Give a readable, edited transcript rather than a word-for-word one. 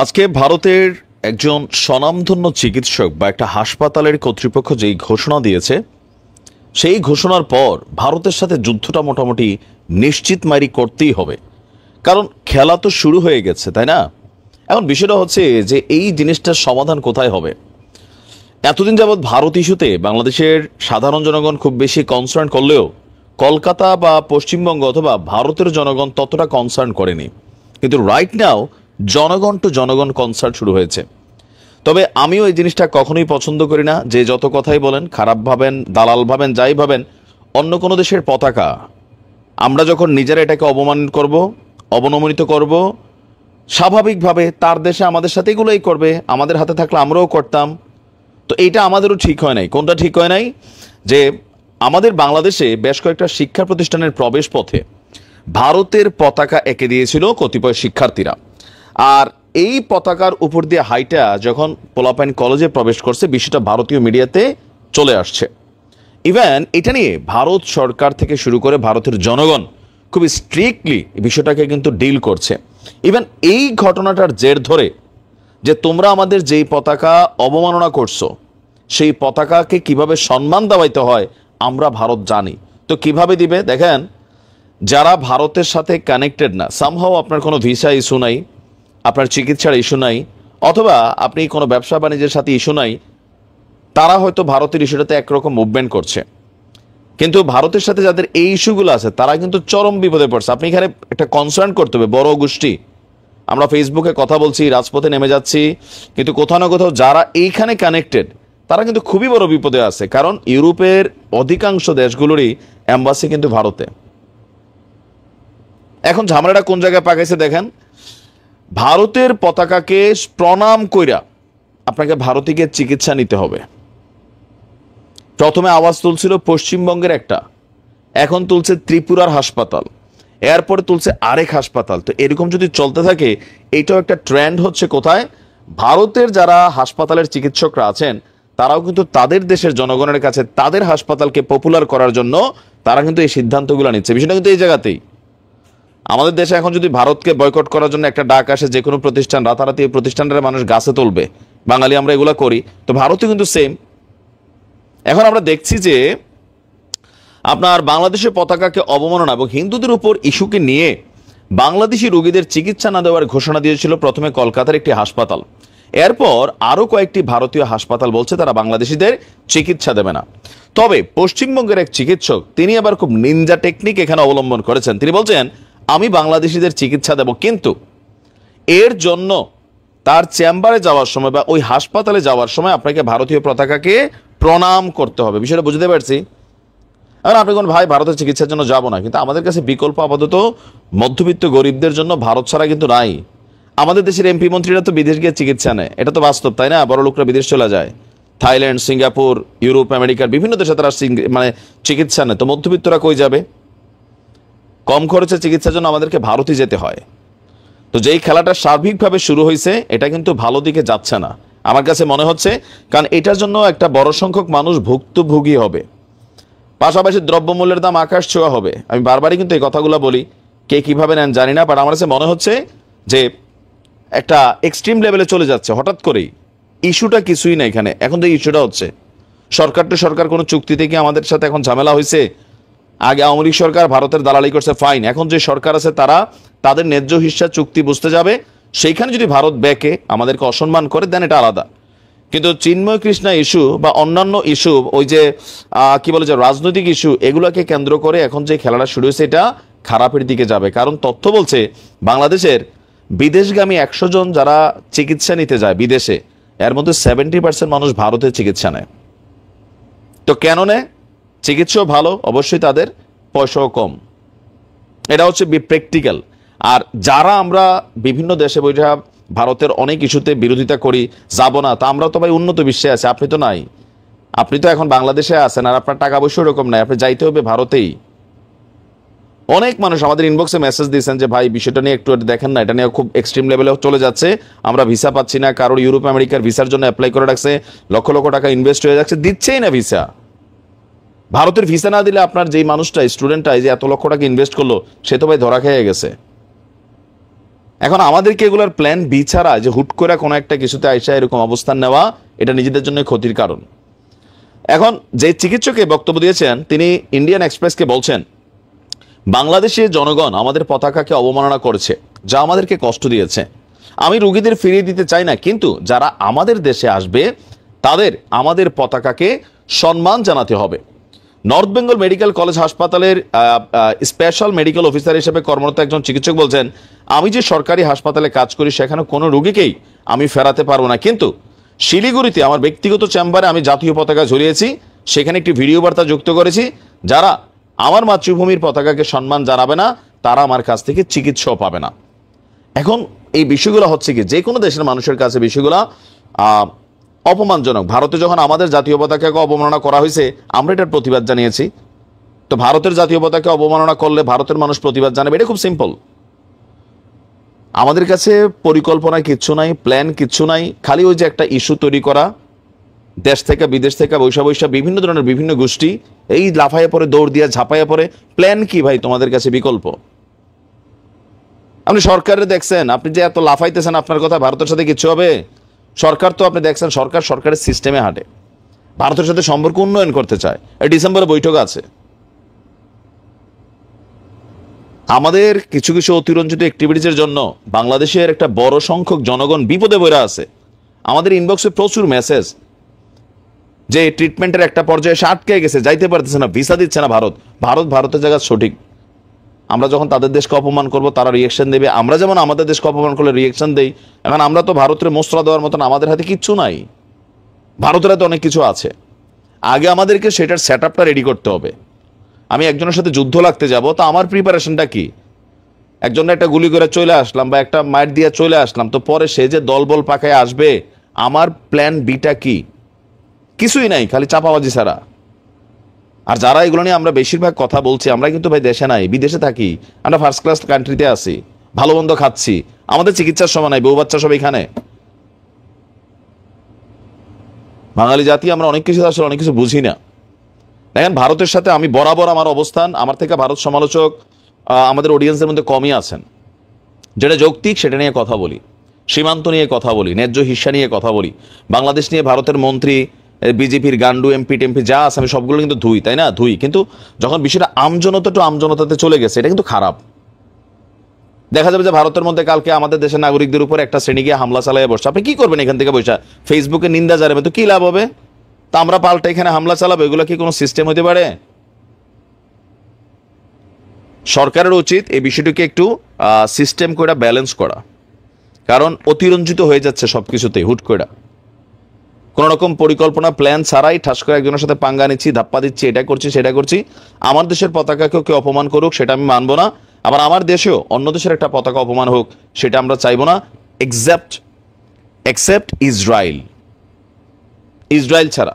আজকে ভারতের একজন স্বনামধন্য চিকিৎসক বা একটা হাসপাতালের কর্তৃপক্ষ যেই ঘোষণা দিয়েছে, সেই ঘোষণার পর ভারতের সাথে যুদ্ধটা মোটামুটি নিশ্চিত মাইরি করতেই হবে। কারণ খেলা তো শুরু হয়ে গেছে, তাই না? এখন বিষয়টা হচ্ছে যে এই জিনিসটার সমাধান কোথায় হবে। এতদিন যাবৎ ভারত ইস্যুতে বাংলাদেশের সাধারণ জনগণ খুব বেশি কনসার্ন করলেও কলকাতা বা পশ্চিমবঙ্গ অথবা ভারতের জনগণ ততটা কনসার্ন করেনি। কিন্তু রাইট নাও জনগণ টু জনগণ কনসার্ন শুরু হয়েছে। তবে আমিও এই জিনিসটা কখনোই পছন্দ করি না যে যত কথাই বলেন, খারাপ ভাবেন, দালাল ভাবেন, যাই ভাবেন, অন্য কোনো দেশের পতাকা আমরা যখন নিজেরা এটাকে অবমাননা করব, অবনমনিত করব, স্বাভাবিকভাবে তার দেশে আমাদের সাথে এগুলোই করবে, আমাদের হাতে থাকলে আমরাও করতাম। তো এইটা আমাদেরও ঠিক হয় নাই। কোনটা ঠিক হয় নাই? যে আমাদের বাংলাদেশে বেশ কয়েকটা শিক্ষা প্রতিষ্ঠানের প্রবেশ পথে ভারতের পতাকা এঁকে দিয়েছিল কতিপয় শিক্ষার্থীরা। আর এই পতাকার উপর দিয়ে হাইটা যখন পোলাপাইন কলেজে প্রবেশ করছে, বিষয়টা ভারতীয় মিডিয়াতে চলে আসছে। ইভেন এটা নিয়ে ভারত সরকার থেকে শুরু করে ভারতের জনগণ খুব স্ট্রিক্টলি বিষয়টাকে কিন্তু ডিল করছে। ইভেন এই ঘটনাটার জের ধরে যে তোমরা আমাদের যেই পতাকা অবমাননা করছো, সেই পতাকাকে কিভাবে সম্মান দেওয়াইতে হয় আমরা ভারত জানি। তো কিভাবে দিবে দেখেন, যারা ভারতের সাথে কানেক্টেড না, সামহাও আপনার কোনো ভিসা ইস্যু নাই, আপনার চিকিৎসার ইস্যু নাই, অথবা আপনি কোনো ব্যবসা বাণিজ্যের সাথে ইস্যু নাই, তারা হয়তো ভারতের ইস্যুটাতে একরকম মুভমেন্ট করছে। কিন্তু ভারতের সাথে যাদের এই ইস্যুগুলো আছে তারা কিন্তু চরম বিপদে পড়ছে। আপনি এখানে একটা কনসার্ন করতে হবে, বড় গোষ্ঠী। আমরা ফেসবুকে কথা বলছি, রাজপথে নেমে যাচ্ছি, কিন্তু কোথাও না কোথাও যারা এইখানে কানেক্টেড তারা কিন্তু খুবই বড় বিপদে আছে। কারণ ইউরোপের অধিকাংশ দেশগুলোরই এম্বাসি কিন্তু ভারতে। এখন ঝামেলাটা কোন জায়গায় পাকাইছে দেখেন, ভারতের পতাকাকে প্রণাম কইরা আপনাকে ভারতে গিয়ে চিকিৎসা নিতে হবে। প্রথমে আওয়াজ তুলছিল পশ্চিমবঙ্গের একটা, এখন তুলছে ত্রিপুরার হাসপাতাল, এরপরে তুলছে আরেক হাসপাতাল। তো এরকম যদি চলতে থাকে, এইটাও একটা ট্রেন্ড হচ্ছে কোথায়, ভারতের যারা হাসপাতালের চিকিৎসকরা আছেন তারাও কিন্তু তাদের দেশের জনগণের কাছে তাদের হাসপাতালকে পপুলার করার জন্য তারা কিন্তু এই সিদ্ধান্তগুলো নিচ্ছে। বিষয়টা কিন্তু এই জায়গাতেই। আমাদের দেশে এখন যদি ভারতকে বয়কট করার জন্য একটা ডাক আসে, যে কোনো প্রতিষ্ঠান, রাতারাতি এই প্রতিষ্ঠানের মানুষ গাছে তুলবে। বাঙালি আমরা এগুলো করি, তো ভারতও কিন্তু সেম। এখন আমরা দেখছি যে আপনার বাংলাদেশের পতাকাকে অবমাননা এবং হিন্দুদের উপর ইস্যুকে নিয়ে বাংলাদেশি রোগীদের চিকিৎসা না দেওয়ার ঘোষণা দিয়েছিল প্রথমে কলকাতার একটি হাসপাতাল। এরপর আরও কয়েকটি ভারতীয় হাসপাতাল বলছে তারা বাংলাদেশিদের চিকিৎসা দেবে না। তবে পশ্চিমবঙ্গের এক চিকিৎসক, তিনি আবার খুব নিনজা টেকনিক এখানে অবলম্বন করেছেন। তিনি বলছেন, আমি বাংলাদেশিদের চিকিৎসা দেব, কিন্তু এর জন্য তার চেম্বারে যাওয়ার সময় বা ওই হাসপাতালে যাওয়ার সময় আপনাকে ভারতীয় পতাকাকে প্রণাম করতে হবে। বিষয়টা বুঝতে পারছি। এখন আপনি কোন ভাই ভারতের চিকিৎসার জন্য যাব না, কিন্তু আমাদের কাছে বিকল্প আপাতত মধ্যবিত্ত গরিবদের জন্য ভারত ছাড়া কিন্তু নাই। আমাদের দেশের এমপি মন্ত্রীরা তো বিদেশ গিয়ে চিকিৎসা নেয়, এটা তো বাস্তব, তাই না? বড় লোকরা বিদেশ চলে যায়, থাইল্যান্ড, সিঙ্গাপুর, ইউরোপ, আমেরিকার বিভিন্ন দেশে তারা চিকিৎসা নেয়। তো মধ্যবিত্তরা কই যাবে? কম খরচে চিকিৎসার জন্য আমাদেরকে ভারতই যেতে হয়। তো যেই খেলাটা সার্বিকভাবে শুরু হয়েছে, এটা কিন্তু ভালো দিকে যাচ্ছে না আমার কাছে মনে হচ্ছে। কারণ এটার জন্য একটা বড় সংখ্যক মানুষ ভুক্তভোগী হবে, পাশাপাশি দ্রব্যমূল্যের দাম আকাশ ছোঁয়া হবে। আমি বারবারই কিন্তু এই কথাগুলো বলি, কে কিভাবে নেন জানি না, বাট আমার কাছে মনে হচ্ছে যে একটা এক্সট্রিম লেভেলে চলে যাচ্ছে হঠাৎ করেই। ইস্যুটা কিছুই না এখানে, এখন তো ইস্যুটা হচ্ছে সরকার টু সরকার কোনো চুক্তি থেকে আমাদের সাথে এখন ঝামেলা হয়েছে। আগে আওয়ামী লীগ সরকার ভারতের দালালি করছে, ফাইন। এখন যে সরকার আছে তারা তাদের ন্যায্য হিস্সা চুক্তি বুঝতে যাবে, সেইখানে যদি ভারত ব্যাকে আমাদেরকে অসম্মান করে দেন, এটা আলাদা। কিন্তু চিন্ময় কৃষ্ণা ইস্যু বা অন্যান্য ইস্যু, ওই যে কি বলে যে রাজনৈতিক ইস্যু, এগুলোকে কেন্দ্র করে এখন যে খেলাটা শুরু হয়েছে, এটা খারাপের দিকে যাবে। কারণ তথ্য বলছে বাংলাদেশের বিদেশগামী 100 জন যারা চিকিৎসা নিতে যায় বিদেশে, এর মধ্যে 70% মানুষ ভারতের চিকিৎসা নেয়। তো কেন নেয়? চিকিৎসাও ভালো, অবশ্যই তাদের পয়সাও কম। এটা হচ্ছে প্র্যাকটিক্যাল। আর যারা আমরা বিভিন্ন দেশে বৈঠা ভারতের অনেক ইস্যুতে বিরোধিতা করি, যাব না, তা আমরা তো ভাই উন্নত বিশ্বে আছি, আপনি তো নাই। আপনি তো এখন বাংলাদেশে আছেন, আর আপনার টাকা পয়সা এরকম নাই, আপনি যাইতে হবে ভারতেই। অনেক মানুষ আমাদের ইনবক্সে মেসেজ দিয়েছেন যে ভাই বিষয়টা নিয়ে একটু দেখেন না, এটা নিয়ে খুব এক্সট্রিম লেভেলে চলে যাচ্ছে, আমরা ভিসা পাচ্ছি না, কারোর ইউরোপ আমেরিকার ভিসার জন্য অ্যাপ্লাই করে রাখছে, লক্ষ লক্ষ টাকা ইনভেস্ট হয়ে যাচ্ছে, দিচ্ছেই না ভিসা। ভারতের ভিসা না দিলে আপনার যেই মানুষটা, স্টুডেন্টটা, এই যে এত লক্ষ টাকা ইনভেস্ট করলো, সে তো ভাই ধরা খেয়ে গেছে। এখন আমাদেরকে এগুলোর প্ল্যান বি ছাড়া যে হুট করে কোনো একটা কিছুতে আইসা এরকম অবস্থান নেওয়া, এটা নিজেদের জন্য ক্ষতির কারণ। এখন যে চিকিৎসকে বক্তব্য দিয়েছেন তিনি ইন্ডিয়ান এক্সপ্রেসকে বলছেন, বাংলাদেশের জনগণ আমাদের পতাকাকে অবমাননা করেছে, যা আমাদেরকে কষ্ট দিয়েছে। আমি রুগীদের ফিরিয়ে দিতে চাই না, কিন্তু যারা আমাদের দেশে আসবে তাদের আমাদের পতাকাকে সম্মান জানাতে হবে। নর্থ বেঙ্গল মেডিকেল কলেজ হাসপাতালের স্পেশাল মেডিকেল অফিসার হিসেবে কর্মরত একজন চিকিৎসক বলছেন, আমি যে সরকারি হাসপাতালে কাজ করি সেখানে কোনো রুগীকেই আমি ফেরাতে পারবো না, কিন্তু শিলিগুড়িতে আমার ব্যক্তিগত চেম্বারে আমি জাতীয় পতাকা ঝুলিয়েছি, সেখানে একটি ভিডিও বার্তা যুক্ত করেছি। যারা আমার মাতৃভূমির পতাকাকে সম্মান জানাবে না তারা আমার কাছ থেকে চিকিৎসাও পাবে না। এখন এই বিষয়গুলো হচ্ছে কি, যে কোনো দেশের মানুষের কাছে বিষয়গুলো অপমানজনক। ভারতে যখন আমাদের জাতীয় পতাকাকে অবমাননা করা হয়েছে আমরা এটার প্রতিবাদ জানিয়েছি। তো ভারতের জাতীয় পতাকা অবমাননা করলে ভারতের মানুষ প্রতিবাদ জানাবে, এটা খুব সিম্পল। আমাদের কাছে পরিকল্পনা কিচ্ছু নাই, প্ল্যান কিচ্ছু নাই, খালি ওই যে একটা ইস্যু তৈরি করা, দেশ থেকে বিদেশ থেকে বৈশা বৈশা বিভিন্ন ধরনের বিভিন্ন গোষ্ঠী এই লাফাইয়া পরে দৌড় দিয়া ঝাঁপাইয়া পরে। প্ল্যান কি ভাই তোমাদের কাছে বিকল্প? আপনি সরকারে দেখছেন, আপনি যে এত লাফাইতেছেন আপনার কথা ভারতের সাথে কিচ্ছু হবে? সরকার তো আপনি দেখছেন সরকারের সিস্টেমে হাঁটে, ভারতের সাথে সম্পর্ক উন্নয়ন করতে চায়। এই ডিসেম্বরে বৈঠক আছে। আমাদের কিছু কিছু অতিরঞ্জিত অ্যাক্টিভিটিসের জন্য বাংলাদেশের একটা বড় সংখ্যক জনগণ বিপদে পড়ে আছে। আমাদের ইনবক্সে প্রচুর মেসেজ যে ট্রিটমেন্টের একটা পর্যায়ে এসে আটকে গেছে, যাইতে পারতেছে না, ভিসা দিচ্ছে না ভারতের জায়গা সঠিক। আমরা যখন তাদের দেশকে অপমান করব তারা রিয়েকশন দেবে, আমরা যেমন আমাদের দেশকে অপমান করলে রিয়েকশন দেই। এখন আমরা তো ভারতের মোসরা দেওয়ার মতন আমাদের হাতে কিচ্ছু নাই, ভারতের হাতে অনেক কিছু আছে। আগে আমাদেরকে সেটার সেট আপটা রেডি করতে হবে। আমি একজনের সাথে যুদ্ধ লাগতে যাব, তো আমার প্রিপারেশনটা কি? একজনের একটা গুলি করে চলে আসলাম বা একটা মাইট দিয়ে চলে আসলাম, তো পরে সে যে দলবল পাকায় আসবে, আমার প্ল্যান বিটা কি? কিছুই নাই, খালি চাপাবাজি ছাড়া। আর যারা এগুলো নিয়ে আমরা বেশিরভাগ কথা বলছি, আমরা কিন্তু ভাই দেশে নাই, বিদেশে থাকি। আমরা ফার্স্ট ক্লাস কান্ট্রিতে আছি, ভালো মন্দ খাচ্ছি, আমাদের চিকিৎসার সময় নাই, বউ বাচ্চা সব এখানে। বাঙালি জাতি আমরা অনেক কিছু আসলে অনেক কিছু বুঝি না। দেখেন, ভারতের সাথে আমি বরাবর আমার অবস্থান, আমার থেকে ভারত সমালোচক আমাদের অডিয়েন্সের মধ্যে কমই আছেন। যেটা যৌক্তিক সেটা নিয়ে কথা বলি, সীমান্ত নিয়ে কথা বলি, ন্যায্য হিস্সা নিয়ে কথা বলি। বাংলাদেশ নিয়ে ভারতের মন্ত্রী, বিজেপির গান্ডু, এমপি টেমপি যা আছে আমি সবগুলো কিন্তু ধুই, তাই না? ধুই, কিন্তু যখন বিষয়টা আমজনতা টু আমজনতাতে চলে গেছে এটা কিন্তু খারাপ। দেখা যাবে যে ভারতের মধ্যে কালকে আমাদের দেশের নাগরিকদের উপর একটা শ্রেণী গিয়ে হামলা চালায় বসছে। আপনি কি করবেন এখান থেকে বসে? ফেসবুকে নিন্দা জানাবেন, তো কি লাভ হবে? তা আমরা পাল্টা এখানে হামলা চালাবো, এগুলো কি কোনো সিস্টেম হতে পারে? সরকারের উচিত এই বিষয়টিকে একটু সিস্টেম করে ব্যালেন্স করা, কারণ অতিরঞ্জিত হয়ে যাচ্ছে সবকিছুতেই হুট করে। কোন রকম পরিকল্পনা প্ল্যান ছাড়াই ঠাস করে একজনের সাথে পাঙ্গা নিচ্ছি, ধাপ্পা দিচ্ছি, এটা করছি সেটা করছি। আমার দেশের পতাকাকেও কেউ অপমান করুক সেটা আমি মানবো না, আবার আমার দেশেও অন্য দেশের একটা পতাকা অপমান হোক সেটা আমরা চাইবো না, এক্সেপ্ট ইসরায়েল ছাড়া।